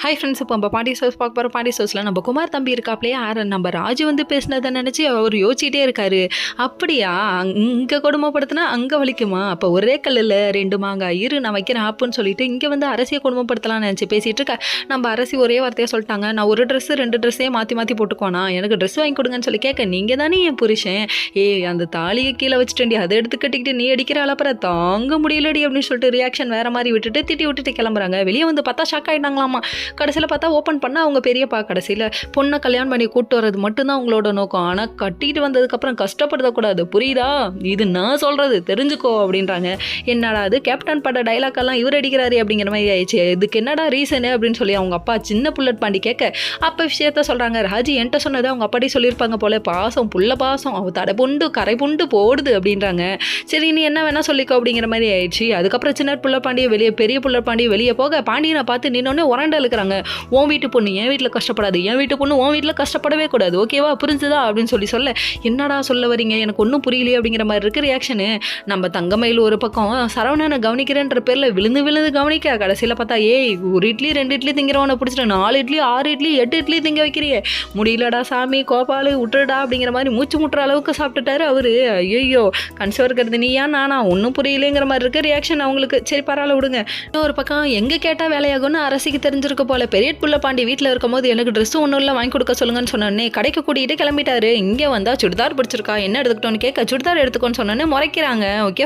Hi friends, இப்போ நம்ம Pandi sous பார்க்க போகிறோம். பாண்டி சோஸில் நம்ம குமார் தம்பி இருக்காப்லையே நம்ம ராஜு வந்து பேசினதை நினச்சி அவர் யோசிச்சிட்டே இருக்காரு. அப்படியா, இங்கே கொடுமைப்படுத்தினா அங்கே வலிக்குமா? அப்போ ஒரே கல்லில் ரெண்டு மாங்காய் இரு நான் வைக்கிறேன் ஆப்புன்னு சொல்லிட்டு இங்கே வந்து அரசியை கொடுமைப்படுத்தலாம்னு நினச்சி பேசிகிட்டு இருக்கா. நம்ம அரசி ஒரே வார்த்தையாக சொல்லிட்டாங்க, நான் ஒரு ட்ரெஸ்ஸு 2 ட்ரெஸ்ஸே மாற்றி மாற்றி போட்டுக்குவானா, எனக்கு ட்ரெஸ் வாங்கி கொடுங்கன்னு சொல்லி கேட்க, நீங்கள் தானே என் புருஷன், அந்த தாலியை கீழே வச்சுட்டேன்டி, அதை எடுத்து கட்டிக்கிட்டு நீ அடிக்கிற அலப்பறம் தாங்க முடியலடி அப்படின்னு சொல்லிட்டு ரியாக்ஷன் வேறு மாதிரி விட்டுட்டு திட்டி விட்டுட்டு கிளம்புறாங்க. வெளியே வந்து பார்த்தா ஷாக் ஆகிட்டாங்களாமா. கடைசியில் பார்த்தா ஓப்பன் பண்ணால் அவங்க பெரியப்பா கடைசியில் பொண்ணை கல்யாணம் பண்ணி கூப்பிட்டு வர்றது மட்டும்தான் அவங்களோட நோக்கம். ஆனால் கட்டிட்டு வந்ததுக்கப்புறம் கஷ்டப்படுத்தக்கூடாது, புரியுதா? இது நான் சொல்கிறது தெரிஞ்சுக்கோ அப்படின்றாங்க. என்னடா அது கேப்டன் பட டைலாக்கெல்லாம் இவர் அடிக்கிறாரு அப்படிங்கிற மாதிரி ஆயிடுச்சு. இதுக்கு என்னடா ரீசனு அப்படின்னு சொல்லி அவங்க அப்பா சின்ன புல்லட் பாண்டி கேட்க, அப்போ விஷயத்த சொல்கிறாங்க. ராஜி என்கிட்ட சொன்னதை அவங்க அப்பாடி சொல்லியிருப்பாங்க போல, பாசம் புள்ள பாசம் அவ தடை புண்டு கரை புண்டு போடுது அப்படின்றாங்க. சரி நீ என்ன வேணா சொல்லிக்கோ அப்படிங்கிற மாதிரி ஆயிடுச்சு. அதுக்கப்புறம் சின்ன புள்ள பாண்டியை வெளியே பெரிய புள்ள பாண்டியை வெளியே போக பாண்டியனை பார்த்து நின்னோடனே உரண்ட இருக்கிறாங்க. உன் வீட்டு பொண்ணு என் வீட்டில் கஷ்டப்படாது, என் வீட்டு பொண்ணு உன் வீட்டில் கஷ்டப்படவே கூடாது, ஓகேவா, புரிஞ்சுதா அப்படின்னு சொல்ல, என்னடா சொல்ல வரீங்க எனக்கு ஒன்றும் புரியலையே அப்படிங்கிற மாதிரி இருக்கு ரியாக்ஷனு. நம்ம தங்கமயில் ஒரு பக்கம் சரவணனை கவனிக்கிறேன்ற பேரில் விழுந்து விழுந்து கவனிக்க, கடைசியில் பார்த்தா ஒரு இட்லி 2 இட்லி திங்கிறவனை பிடிச்சிட்டு 4 இட்லி 6 இட்லி 8 இட்லி திங்க வைக்கிறியே, முடியலடா சாமி கோபாலு விட்டுடா அப்படிங்கிற மாதிரி மூச்சு முட்டுற அளவுக்கு சாப்பிட்டுட்டாரு அவரு. ஐயோ கன்சிவா இருக்கிறது நீயா நானா ஒன்றும் புரியலைங்கிற மாதிரி இருக்கு ரியாக்ஷன் அவங்களுக்கு. சரி பரவாயில்ல விடுங்க. ஒரு பக்கம் எங்கே கேட்டால் வேலையாகும்னு அரசிக்கு தெரிஞ்சிருக்க போல. பெரிய புள்ள பாண்டி வீட்டில் இருக்கும் போது எனக்கு ட்ரெஸ் ஒன்றும் இல்லை வாங்கி கொடுக்க சொல்லுங்கன்னு சொன்னோன்னே கடைக்கு கூட்டிகிட்டு கிளம்பிட்டாரு. இங்கே வந்தால் சுடிதார் பிடிச்சிருக்கா என்ன எடுத்துக்கிட்டோன்னு கேட்க, சுடிதார் எடுத்துக்கோன்னு சொன்னோன்னே முறைக்கிறாங்க. ஓகே